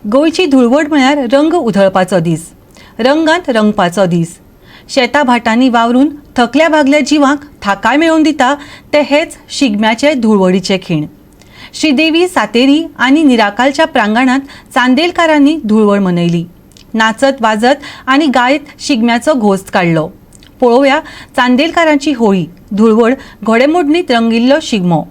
गोंयची धुळवट म्हळ्यार रंग उधळपाचो दीस, रंगांत रंगपाचो दीस. शेतां भाटांनी वावरून थकल्या भागल्या जिवांक थाकाय मेळोवन दिता ते हेच शिगम्याचे धुळवडीचे खीण. श्रीदेवी सातेरी आनी निराकालच्या प्रांगणात चांदेलकारांनी धुळवड मनयली. नाचत वाजत आनी गायत शिगम्याचो घोस्त काडलो. पळोवया चांदेलकारांची होळी, धुळवड घोडेमोडणीत रंगिल्लो शिगमो.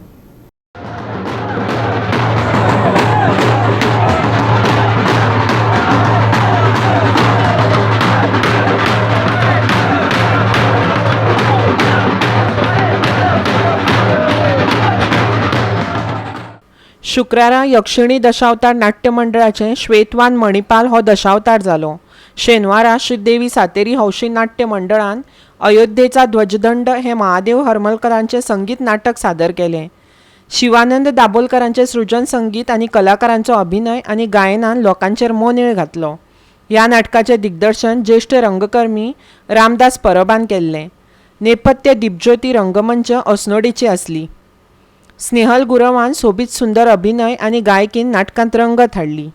शुक्रारा यक्षिणी दशावतार नाट्य मंडळाचे श्वेतवान मणिपाल हो दशावतार जालो. शेनवारा श्रीदेवी सातेरी हौशी नाट्य मंडळान अयोध्येचा ध्वजदंड हे महादेव हरमलकरांचे संगीत नाटक सादर केले. शिवानंद दाबोलकरांचे सृजन संगीत आनी कलाकारांचो अभिनय आनी गायनान लोकांचेर मोनेळ घातलो. ह्या नाटकाचे दिग्दर्शन ज्येष्ठ रंगकर्मी रामदास परबान केल्ले. नेपथ्य दिपज्योती रंगमंच अस्नोडेची आसली. स्नेहल गुरवान सोबीत सुंदर अभिनय आनी गायकीन नाटकांत रंगत हाडली.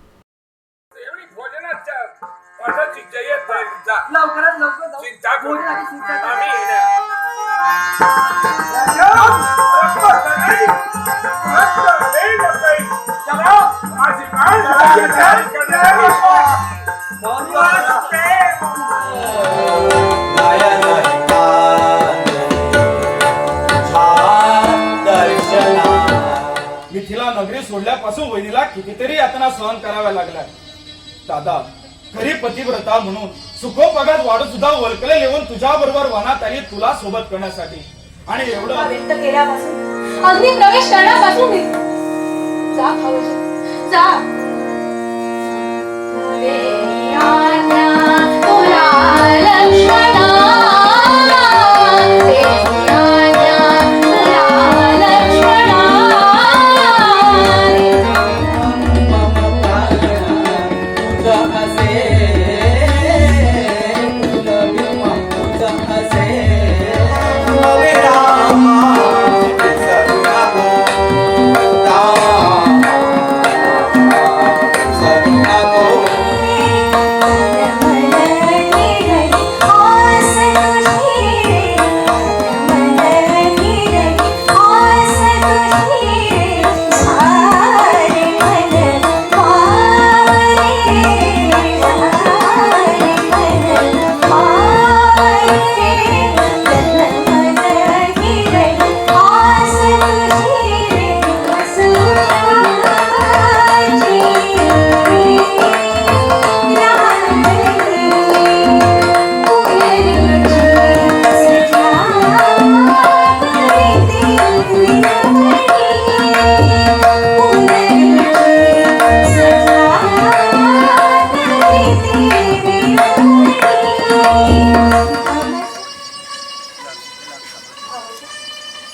मिथिला नगरी सोडल्यापासून वहिनीला कितीतरी यातना सहन कराव्या लागल्या. दादा, खरी पतिव्रता म्हणून सुखोपगात वाढत सुद्धा वलकले येऊन तुझ्या बरोबर वनात आली तुला सोबत करण्यासाठी. आणि एवढं व्यक्त केल्यापासून अग्नी प्रवेश करण्यापासून जा भाऊजी जा.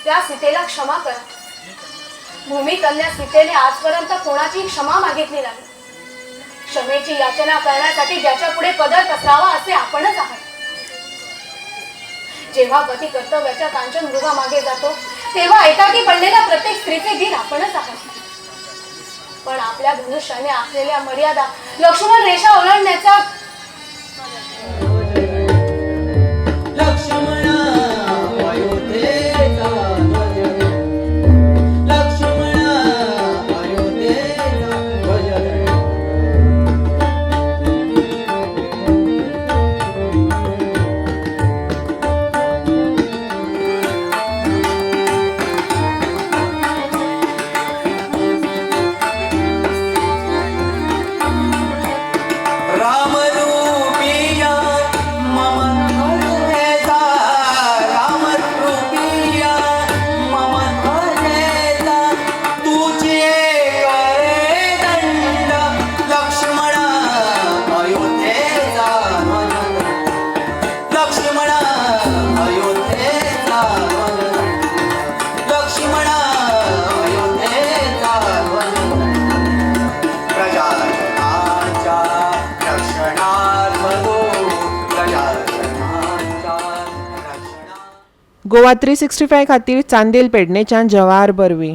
त्या सीतेला क्षमा करा. भूमिकन्या सीतेने आजपर्यंत कोणाची क्षमा मागितली नाही. क्षमेची याचना करण्यासाठी ज्याच्या पुढे पदर पसरावा असे आपणच आहात. जेव्हा पती कर्तव्याच्या कांचन मृगामागे जातो तेव्हा एकाकी पडलेल्या प्रत्येक स्त्रीचे धीर आपणच आहात. पण आपल्या धनुष्याने आखलेल्या मर्यादा लक्ष्मण रेषा ओलांडण्याचा गोवा 365 खातीर चांदेल पेडणेच्यान जवाहर बर्वे.